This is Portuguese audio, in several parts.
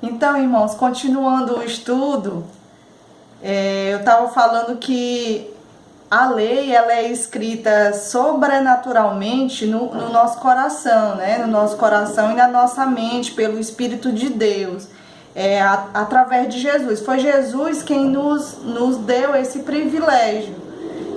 Então, irmãos, continuando o estudo, eu estava falando que a lei ela é escrita sobrenaturalmente no nosso coração, né? No nosso coração e na nossa mente, pelo Espírito de Deus, através de Jesus. Foi Jesus quem nos deu esse privilégio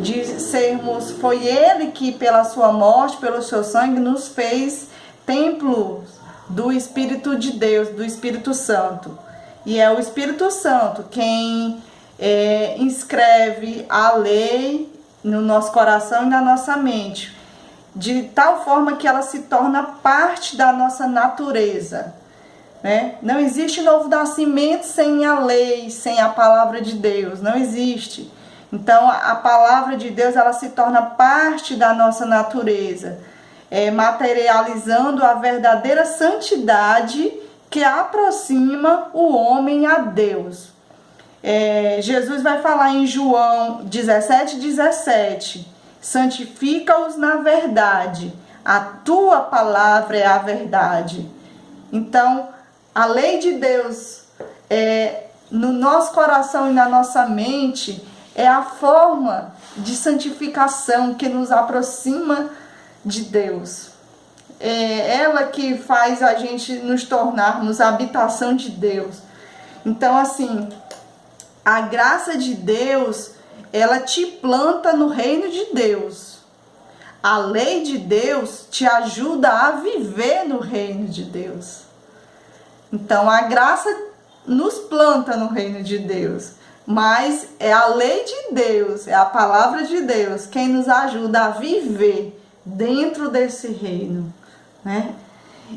de sermos, foi Ele que pela sua morte, pelo seu sangue, nos fez templos do Espírito de Deus, do Espírito Santo. E é o Espírito Santo quem inscreve a lei no nosso coração e na nossa mente, de tal forma que ela se torna parte da nossa natureza, né? Não existe novo nascimento sem a lei, sem a palavra de Deus, não existe. Então a palavra de Deus ela se torna parte da nossa natureza, materializando a verdadeira santidade que aproxima o homem a Deus. Jesus vai falar em João 17:17, santifica-os na verdade, a tua palavra é a verdade. Então, a lei de Deus no nosso coração e na nossa mente é a forma de santificação que nos aproxima de Deus. É ela que faz a gente nos tornarmos a habitação de Deus. Então, assim, a graça de Deus, ela te planta no reino de Deus. A lei de Deus te ajuda a viver no reino de Deus. Então, a graça nos planta no reino de Deus. Mas é a lei de Deus, é a palavra de Deus quem nos ajuda a viver dentro desse reino, né?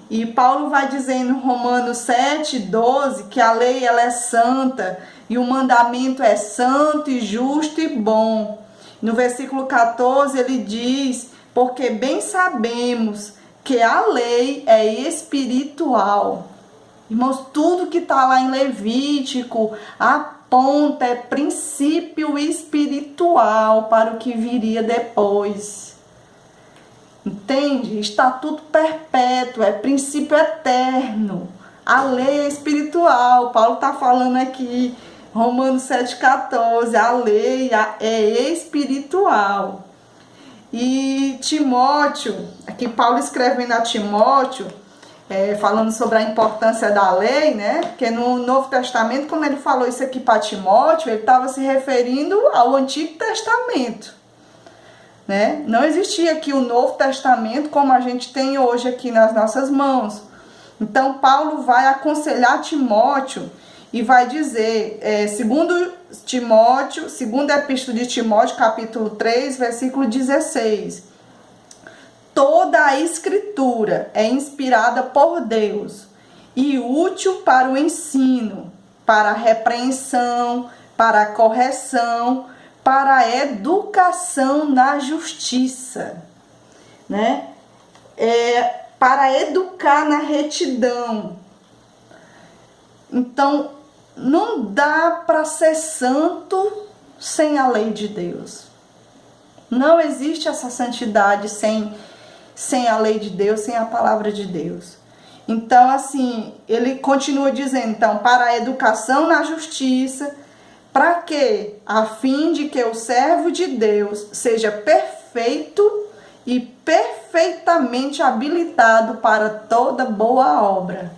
E Paulo vai dizer em Romanos 7:12 que a lei ela é santa e o mandamento é santo e justo e bom. No versículo 14 ele diz: porque bem sabemos que a lei é espiritual. Irmãos, tudo que está lá em Levítico aponta, é princípio espiritual para o que viria depois. Entende? Estatuto perpétuo, é princípio eterno. A lei é espiritual. Paulo está falando aqui, Romanos 7:14, a lei é espiritual. E Timóteo, aqui Paulo escrevendo a Timóteo, falando sobre a importância da lei, né? Porque no Novo Testamento, quando ele falou isso aqui para Timóteo, ele estava se referindo ao Antigo Testamento, né? Não existia aqui o Novo Testamento como a gente tem hoje aqui nas nossas mãos. Então Paulo vai aconselhar Timóteo e vai dizer, segundo Timóteo, segunda epístola de Timóteo, capítulo 3, versículo 16: toda a escritura é inspirada por Deus e útil para o ensino, para a repreensão, para a correção, para a educação na justiça, né? Para educar na retidão. Então, não dá para ser santo sem a lei de Deus. Não existe essa santidade sem a lei de Deus, sem a palavra de Deus. Então, assim, ele continua dizendo, então, para a educação na justiça, para quê? A fim de que o servo de Deus seja perfeito e perfeitamente habilitado para toda boa obra.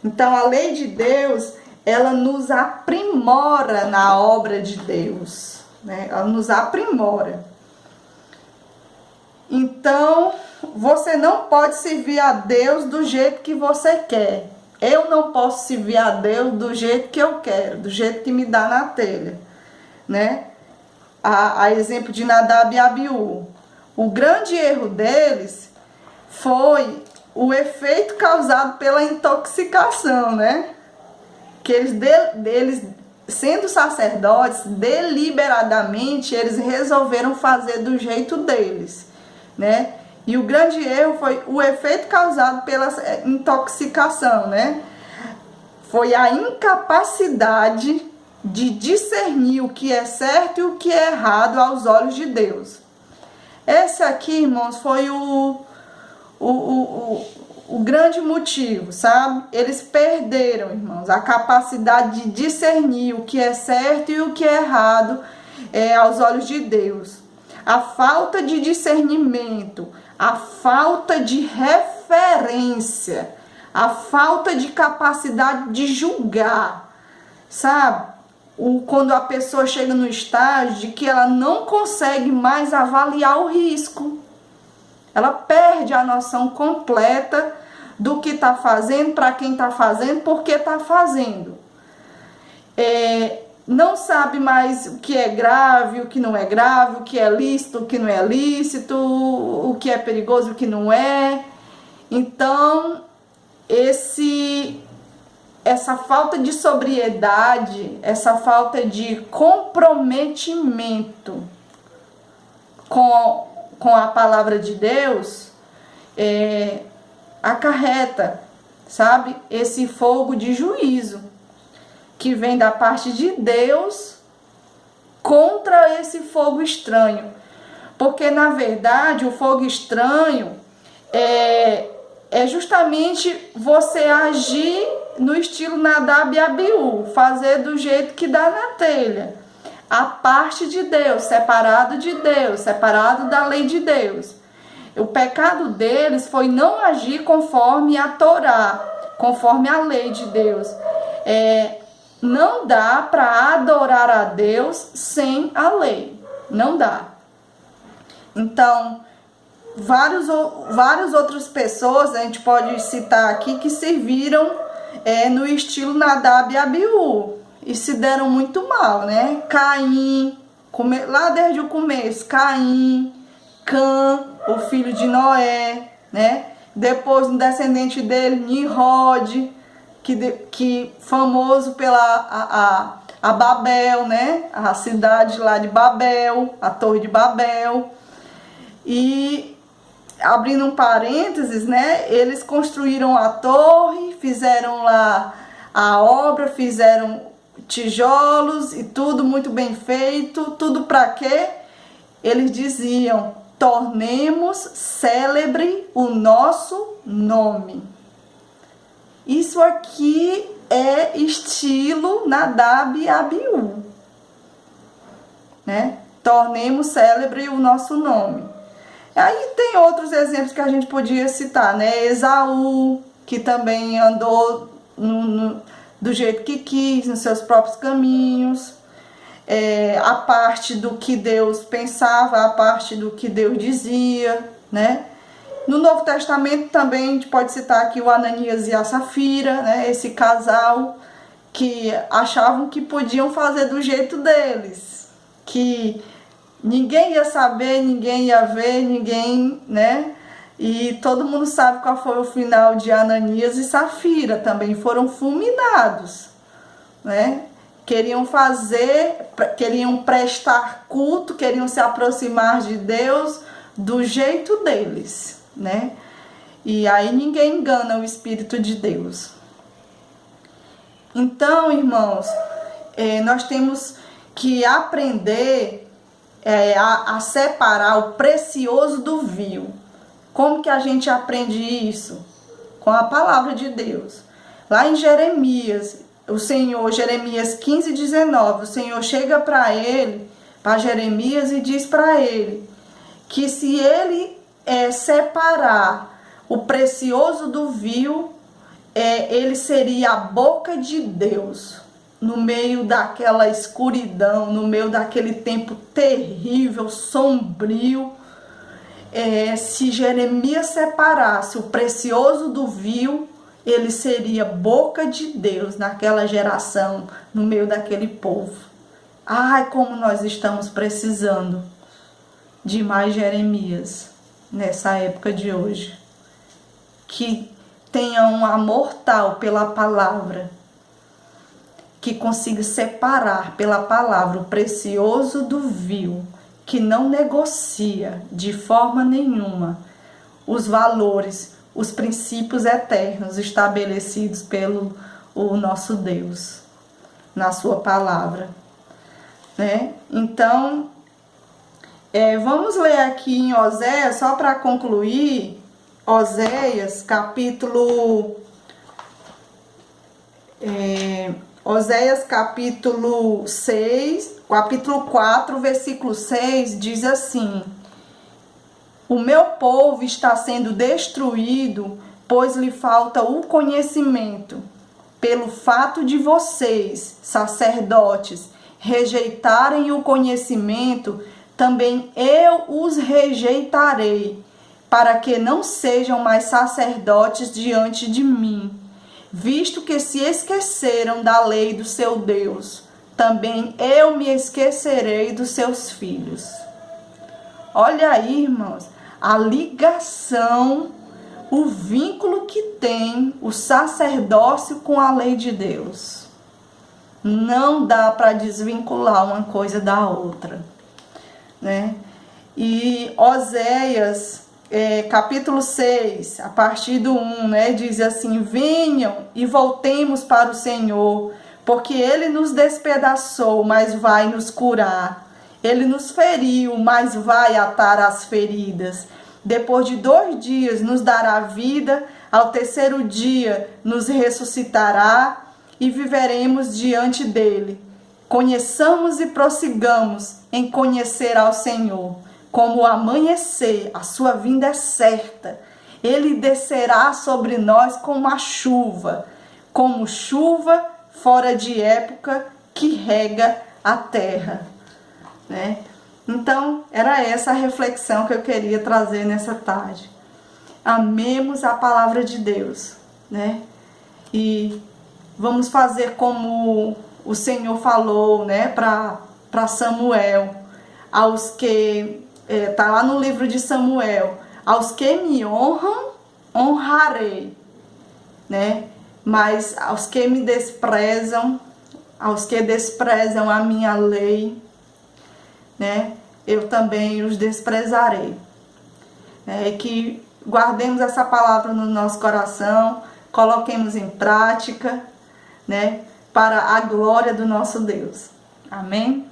Então, a lei de Deus, ela nos aprimora na obra de Deus, né? Ela nos aprimora. Então, você não pode servir a Deus do jeito que você quer. Eu não posso servir a Deus do jeito que eu quero, do jeito que me dá na telha, né? A exemplo de Nadab e Abiú. O grande erro deles foi o efeito causado pela intoxicação, né? Que eles sendo sacerdotes, deliberadamente, eles resolveram fazer do jeito deles, né? E o grande erro foi o efeito causado pela intoxicação, né? Foi a incapacidade de discernir o que é certo e o que é errado aos olhos de Deus. Esse aqui, irmãos, foi o grande motivo, sabe? Eles perderam, irmãos, a capacidade de discernir o que é certo e o que é errado aos olhos de Deus. A falta de discernimento, a falta de referência, a falta de capacidade de julgar, sabe? Quando a pessoa chega no estágio de que ela não consegue mais avaliar o risco. Ela perde a noção completa do que está fazendo, para quem está fazendo, por que está fazendo. Não sabe mais o que é grave, o que não é grave, o que é lícito, o que não é lícito, o que é perigoso, o que não é. Então, essa falta de sobriedade, essa falta de comprometimento com a palavra de Deus, acarreta, sabe, esse fogo de juízo que vem da parte de Deus contra esse fogo estranho. Porque, na verdade, o fogo estranho é justamente você agir no estilo Nadab e Abiú, fazer do jeito que dá na telha. A parte de Deus, separado de Deus, separado da lei de Deus. O pecado deles foi não agir conforme a Torá, conforme a lei de Deus. Não dá para adorar a Deus sem a lei. Não dá. Então, várias outras pessoas, a gente pode citar aqui, que serviram no estilo Nadab e Abiú. E se deram muito mal, né? Caim, lá desde o começo, Caim, Cã, o filho de Noé, né? Depois, um descendente dele, Nimrod, que famoso pela a Babel, né? A cidade lá de Babel, a Torre de Babel. E, abrindo um parênteses, né? Eles construíram a torre, fizeram lá a obra, fizeram tijolos e tudo muito bem feito. Tudo para quê? Eles diziam: tornemos célebre o nosso nome. Isso aqui é estilo Nadab e Abiú, né? Tornemos célebre o nosso nome. Aí tem outros exemplos que a gente podia citar, né? Esaú, que também andou do jeito que quis, nos seus próprios caminhos. A parte do que Deus pensava, a parte do que Deus dizia, né? No Novo Testamento também a gente pode citar aqui o Ananias e a Safira, né? Esse casal que achavam que podiam fazer do jeito deles, que ninguém ia saber, ninguém ia ver, ninguém, né? E todo mundo sabe qual foi o final de Ananias e Safira, também foram fulminados, né? Queriam prestar culto, queriam se aproximar de Deus do jeito deles, né? E aí ninguém engana o Espírito de Deus. Então, irmãos, nós temos que aprender a separar o precioso do vil. Como que a gente aprende isso? Com a palavra de Deus. Lá em Jeremias, Jeremias 15:19, o Senhor chega para Jeremias e diz para ele que se ele separar o precioso do vil, ele seria a boca de Deus no meio daquela escuridão, no meio daquele tempo terrível, sombrio. Se Jeremias separasse o precioso do vil, ele seria boca de Deus naquela geração, no meio daquele povo. Ai, como nós estamos precisando de mais Jeremias nessa época de hoje. Que tenha um amor tal pela palavra, que consiga separar pela palavra o precioso do vil, que não negocia de forma nenhuma os valores, os princípios eternos estabelecidos pelo nosso Deus, na sua palavra, né? Então, vamos ler aqui em Oséias, só para concluir, Oséias, Oséias capítulo 6, capítulo 4, versículo 6, diz assim: o meu povo está sendo destruído, pois lhe falta o conhecimento. Pelo fato de vocês, sacerdotes, rejeitarem o conhecimento, também eu os rejeitarei, para que não sejam mais sacerdotes diante de mim. Visto que se esqueceram da lei do seu Deus, também eu me esquecerei dos seus filhos. Olha aí, irmãos, a ligação, o vínculo que tem o sacerdócio com a lei de Deus. Não dá para desvincular uma coisa da outra, né? E Oséias, capítulo 6, a partir do 1, né, diz assim: venham e voltemos para o Senhor, porque Ele nos despedaçou, mas vai nos curar. Ele nos feriu, mas vai atar as feridas. Depois de 2 dias nos dará vida, ao terceiro dia nos ressuscitará e viveremos diante dele. Conheçamos e prossigamos em conhecer ao Senhor. Como o amanhecer, a sua vinda é certa. Ele descerá sobre nós como chuva fora de época que rega a terra, né? Então, era essa a reflexão que eu queria trazer nessa tarde. Amemos a palavra de Deus, né? E vamos fazer como o Senhor falou, né, para Samuel, aos que tá lá no livro de Samuel: aos que me honram, honrarei, né? Mas aos que me desprezam, aos que desprezam a minha lei, né, eu também os desprezarei. Que guardemos essa palavra no nosso coração, coloquemos em prática, né, para a glória do nosso Deus. Amém?